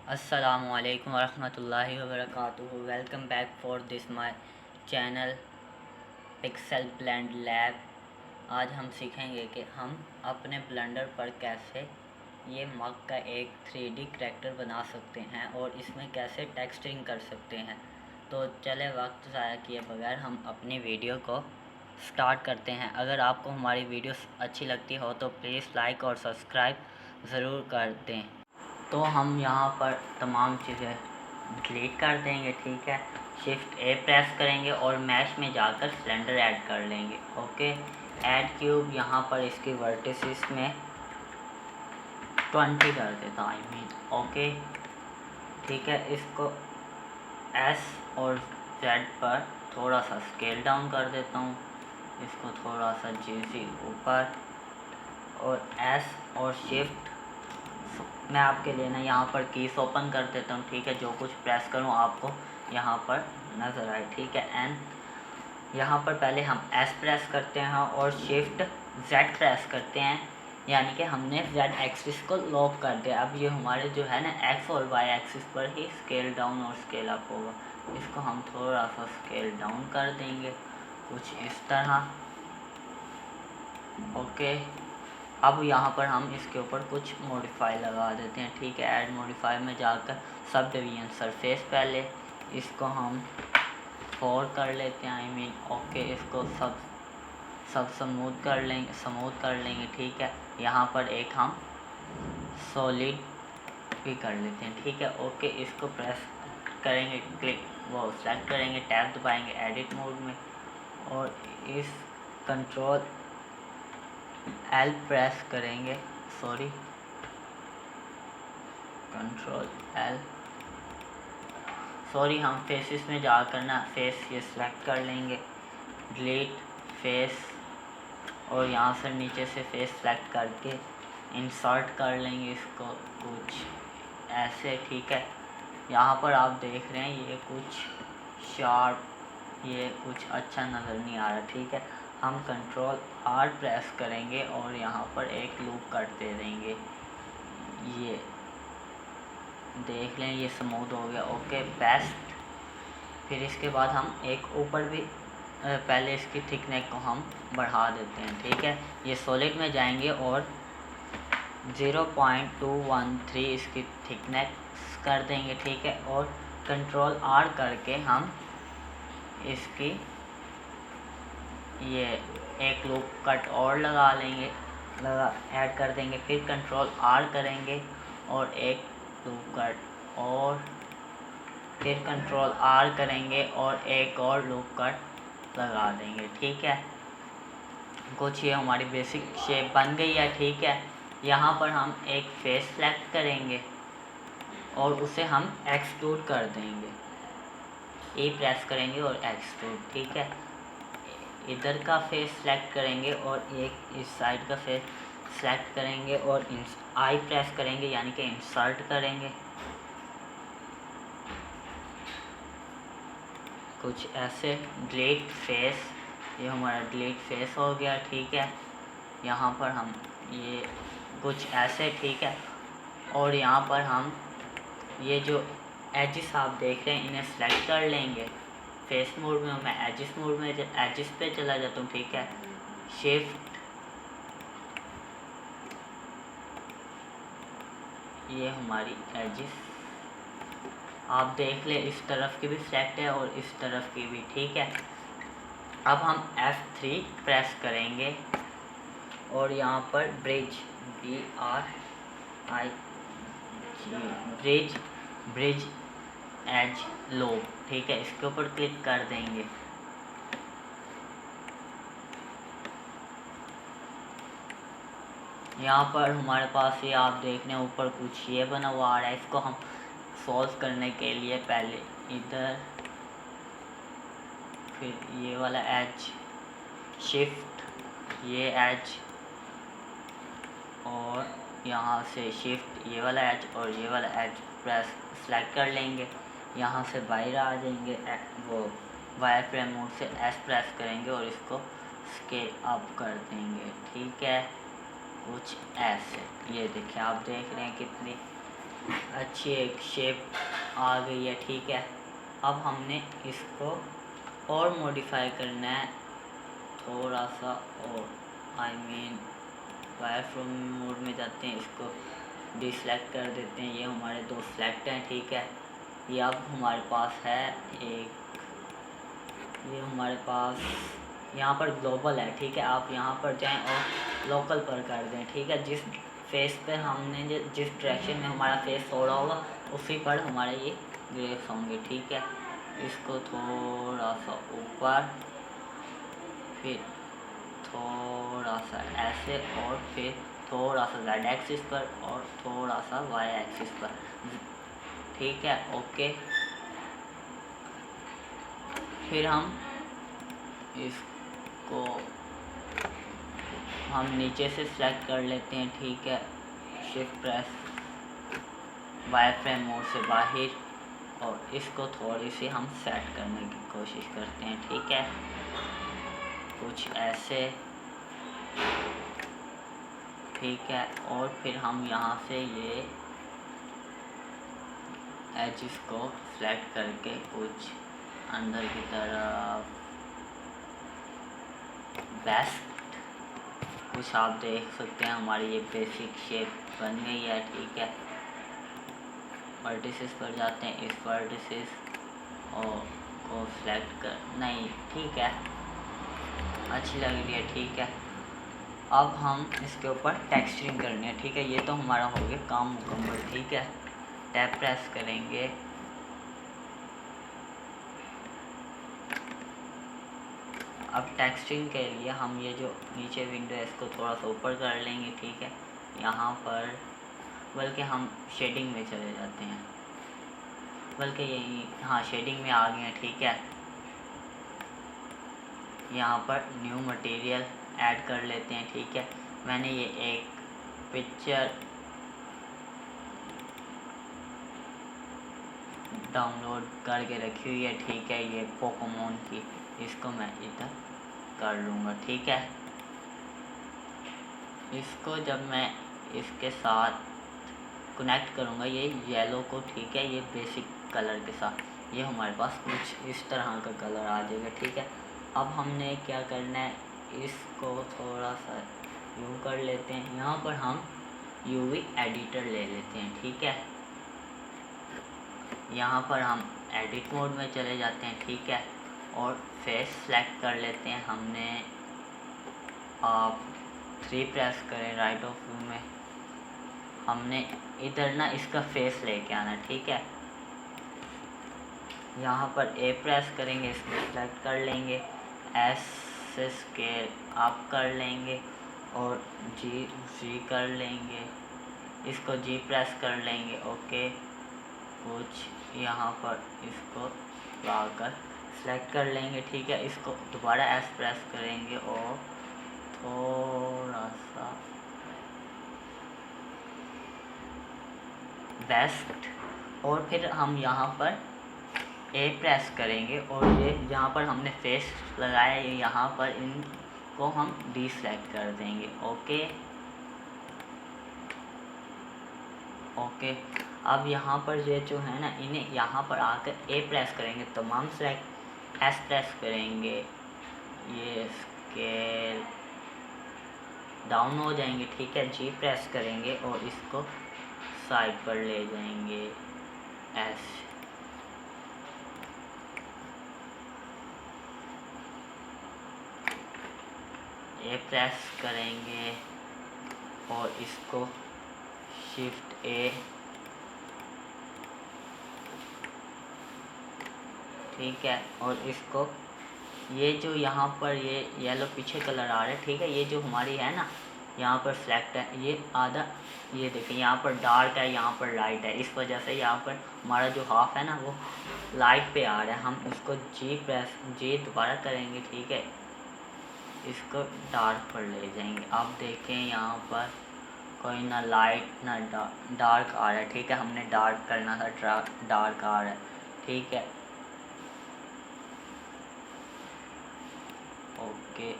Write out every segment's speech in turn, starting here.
अस्सलामुअलैकुम वरहमतुल्लाहि वबरकातुहू। Welcome back for this my channel pixel blend lab. आज हम सीखेंगे कि हम अपने ब्लेंडर पर कैसे ये मग का एक 3D करैक्टर बना सकते हैं और इसमें कैसे टेक्सचरिंग कर सकते हैं। तो चले वक्त ज़ाया किए बगैर हम अपनी वीडियो को स्टार्ट करते हैं। अगर आपको हमारी वीडियो अच्छी लगती हो तो प्लीज़ लाइक और सब्सक्राइब ज़रूर कर दें। तो हम यहाँ पर तमाम चीज़ें डिलीट कर देंगे, ठीक है। शिफ्ट ए प्रेस करेंगे और मैश में जाकर सिलेंडर ऐड कर लेंगे। ओके, ऐड क्यूब यहाँ पर इसकी वर्टिसेस में 20 कर देता ओके, ठीक है। इसको एस और जेड पर थोड़ा सा स्केल डाउन कर देता हूँ, इसको थोड़ा सा जी ऊपर, और एस और शिफ्ट मैं आपके लिए ना यहाँ पर कीज ओपन कर देता हूँ, ठीक है। जो कुछ प्रेस करूँ आपको यहाँ पर नज़र आए, ठीक है। एन यहाँ पर पहले हम एस प्रेस करते हैं और शिफ्ट जेड प्रेस करते हैं, यानी कि हमने जेड एक्सिस को लॉक कर दिया। अब ये हमारे जो है ना एक्स और वाई एक्सिस पर ही स्केल डाउन और स्केल अप होगा। इसको हम थोड़ा सा स्केल डाउन कर देंगे कुछ इस तरह, ओके। अब यहाँ पर हम इसके ऊपर कुछ मॉडिफाई लगा देते हैं, ठीक है। ऐड मॉडिफाई में जाकर सब डिवीजन सरफेस पहले इसको हम 4 कर लेते हैं, ओके। इसको सब स्मूथ कर लेंगे, ठीक है। यहाँ पर एक हम सॉलिड भी कर लेते हैं, ठीक है, ओके। इसको प्रेस करेंगे, क्लिक वो सेलेक्ट करेंगे, टैब दबाएंगे एडिट मोड में और इस कंट्रोल एल प्रेस करेंगे, हम फेसेस में जाकर ना फेस ये सिलेक्ट कर लेंगे, डिलीट फेस, और यहाँ से नीचे से फेस सेलेक्ट करके इंसर्ट कर लेंगे इसको कुछ ऐसे, ठीक है। यहाँ पर आप देख रहे हैं ये कुछ शार्प, ये कुछ अच्छा नज़र नहीं आ रहा, ठीक है। हम कंट्रोल आर प्रेस करेंगे और यहाँ पर एक लूप कट दे देंगे, ये देख लें ये स्मूथ हो गया, ओके बेस्ट। फिर इसके बाद हम एक ऊपर भी पहले इसकी थिकनेस को हम बढ़ा देते हैं, ठीक है। ये सॉलिड में जाएंगे और 0.213 इसकी थिकनेस कर देंगे, ठीक है। और कंट्रोल आर करके हम इसकी ये एक लूप कट और लगा लेंगे, ऐड कर देंगे। फिर कंट्रोल आर करेंगे और एक लूप कट, और फिर कंट्रोल आर करेंगे और एक और लूप कट लगा देंगे, ठीक है। कुछ ये हमारी बेसिक शेप बन गई है, ठीक है। यहाँ पर हम एक फेस सेलेक्ट करेंगे और उसे हम एक्सट्रूड कर देंगे, ए प्रेस करेंगे और एक्सट्रूड, ठीक है। इधर का फेस सेलेक्ट करेंगे और एक इस साइड का फेस सेलेक्ट करेंगे और आई प्रेस करेंगे, यानी कि इंसर्ट करेंगे कुछ ऐसे। डिलीट फेस, ये हमारा डिलीट फेस हो गया, ठीक है। यहाँ पर हम ये कुछ ऐसे, ठीक है। और यहाँ पर हम ये जो एजिस आप देख रहे हैं इन्हें सेलेक्ट कर लेंगे फेस मोड में। मैं एजिस मोड में एजिस पे चला जाता हूँ, ठीक है। शिफ्ट, ये हमारी एजिस आप देख ले, इस तरफ की भी सेलेक्ट है और इस तरफ की भी, ठीक है। अब हम F3 प्रेस करेंगे और यहाँ पर ब्रिज ब्रिज एज लोब, ठीक है, इसके ऊपर क्लिक कर देंगे। यहाँ पर हमारे पास ये आप देख रहे हैं ऊपर कुछ ये बना हुआ आ रहा है। इसको हम सॉल्व करने के लिए पहले इधर, फिर ये वाला एज, शिफ्ट ये एज, और यहाँ से शिफ्ट ये वाला एज और ये वाला एज प्रेस सेलेक्ट कर लेंगे। यहाँ से बाहर आ जाएंगे, वो वायर फ्रेम मोड से एस प्रेस करेंगे और इसको स्केल अप कर देंगे, ठीक है, कुछ ऐसे। ये देखिए आप देख रहे हैं कितनी अच्छी एक शेप आ गई है। ठीक है, अब हमने इसको और मॉडिफाई करना है थोड़ा सा, और I mean wire from mode में जाते हैं, इसको डिसलेक्ट कर देते हैं। ये हमारे दो सेलेक्ट हैं। ठीक है, ये अब हमारे पास है एक, ये हमारे पास यहाँ पर ग्लोबल है। ठीक है, आप यहाँ पर जाएं और लोकल पर कर दें। ठीक है, जिस फेस पे हमने जिस डायरेक्शन में हमारा फेस हो रहा होगा उसी पर हमारे ये ग्रेप्स होंगे। ठीक है, इसको थोड़ा सा ऊपर, फिर थोड़ा सा ऐसे, और फिर थोड़ा सा जेड एक्सिस पर और थोड़ा सा वाई एक्सिस पर। ठीक है, ओके। फिर हम इसको नीचे से सेलेक्ट कर लेते हैं। ठीक है, shift press, wire frame mode से बाहर, और इसको थोड़ी सी हम सेट करने की कोशिश करते हैं। ठीक है, कुछ ऐसे। ठीक है, और फिर हम यहाँ से ये एजेस को सेलेक्ट करके कुछ अंदर की तरफ बेस्ट, कुछ आप देख सकते हैं हमारी ये बेसिक शेप बन गई है। ठीक है, वर्टिसेस पर जाते हैं, इस वर्टिसेस और को सिलेक्ट कर, नहीं ठीक है, अच्छी लग रही है। ठीक है, अब हम इसके ऊपर टेक्सचरिंग करनी है। ठीक है, ये तो हमारा हो गया काम मुकम्मल। ठीक है, टैब प्रेस करेंगे, अब टेक्सचरिंग के लिए हम ये जो नीचे विंडो है इसको थोड़ा सा ऊपर कर लेंगे। ठीक है, यहाँ पर बल्कि हम शेडिंग में चले जाते हैं, बल्कि यही, हाँ शेडिंग में आ गए हैं। ठीक है, यहाँ पर न्यू मटेरियल ऐड कर लेते हैं। ठीक है, मैंने ये एक पिक्चर डाउनलोड करके रखी हुई है। ठीक है, ये पोकेमोन की, इसको मैं इधर कर लूँगा। ठीक है, इसको जब मैं इसके साथ कनेक्ट करूँगा ये येलो को, ठीक है, ये बेसिक कलर के साथ, ये हमारे पास कुछ इस तरह का कलर आ जाएगा। ठीक है, अब हमने क्या करना है, इसको थोड़ा सा यूँ कर लेते हैं, यहाँ पर हम यूवी एडिटर ले लेते हैं। ठीक है, यहाँ पर हम एडिट मोड में चले जाते हैं। ठीक है, और फेस सेलेक्ट कर लेते हैं हमने, आप 3 प्रेस करें राइट ऑफ व्यू में, हमने इधर ना इसका फेस लेके आना। ठीक है, यहाँ पर ए प्रेस करेंगे, इसको सेलेक्ट कर लेंगे, एस से स्केल अप कर लेंगे और जी कर लेंगे, इसको जी प्रेस कर लेंगे। ओके, कुछ यहाँ पर इसको लाकर सेलेक्ट कर लेंगे। ठीक है, इसको दोबारा एस प्रेस करेंगे और थोड़ा सा बेस्ट, और फिर हम यहाँ पर ए प्रेस करेंगे और ये यहाँ पर हमने फेस लगाया है, यहाँ पर इनको हम डीसेलेक्ट कर देंगे। ओके ओके, अब यहाँ पर ये जो है ना, इन्हें यहाँ पर आकर ए प्रेस करेंगे, तमाम सेलेक्ट, एस प्रेस करेंगे, ये स्केल डाउन हो जाएंगे। ठीक है, जी प्रेस करेंगे और इसको साइड पर ले जाएंगे, एस, ए प्रेस करेंगे और इसको शिफ्ट ए, ठीक है, और इसको ये जो यहाँ पर ये येलो पीछे कलर आ रहा है, ठीक है, ये जो हमारी है ना यहाँ पर सेलेक्ट है, ये आधा, ये देखिए यहाँ पर डार्क है, यहाँ पर लाइट है, इस वजह से यहाँ पर हमारा जो हाफ है ना वो लाइट पे आ रहा है। हम इसको जी दोबारा करेंगे। ठीक है, इसको डार्क पर ले जाएंगे। अब देखें यहाँ पर कोई ना लाइट ना डार्क आ रहा है। ठीक है, हमने डार्क करना था, डार्क आ रहा है। ठीक है, ओके,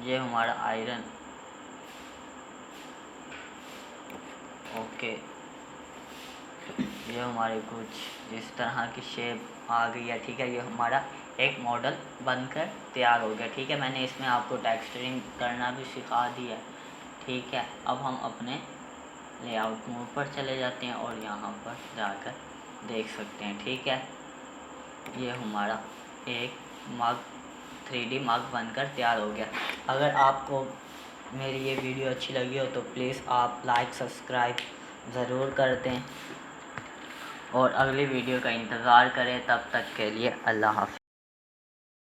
ये हमारा आयरन। ओके, ये हमारे कुछ इस तरह की शेप आ गई है। ठीक है, ये हमारा एक मॉडल बनकर तैयार हो गया। ठीक है, मैंने इसमें आपको टेक्सचरिंग करना भी सिखा दिया। ठीक है, अब हम अपने लेआउट मोड पर चले जाते हैं और यहाँ पर जाकर देख सकते हैं। ठीक है, ये हमारा एक मग 3D मग बनकर तैयार हो गया। अगर आपको मेरी ये वीडियो अच्छी लगी हो तो प्लीज़ आप लाइक सब्सक्राइब ज़रूर कर दें और अगली वीडियो का इंतज़ार करें। तब तक के लिए अल्लाह हाफ़िज़।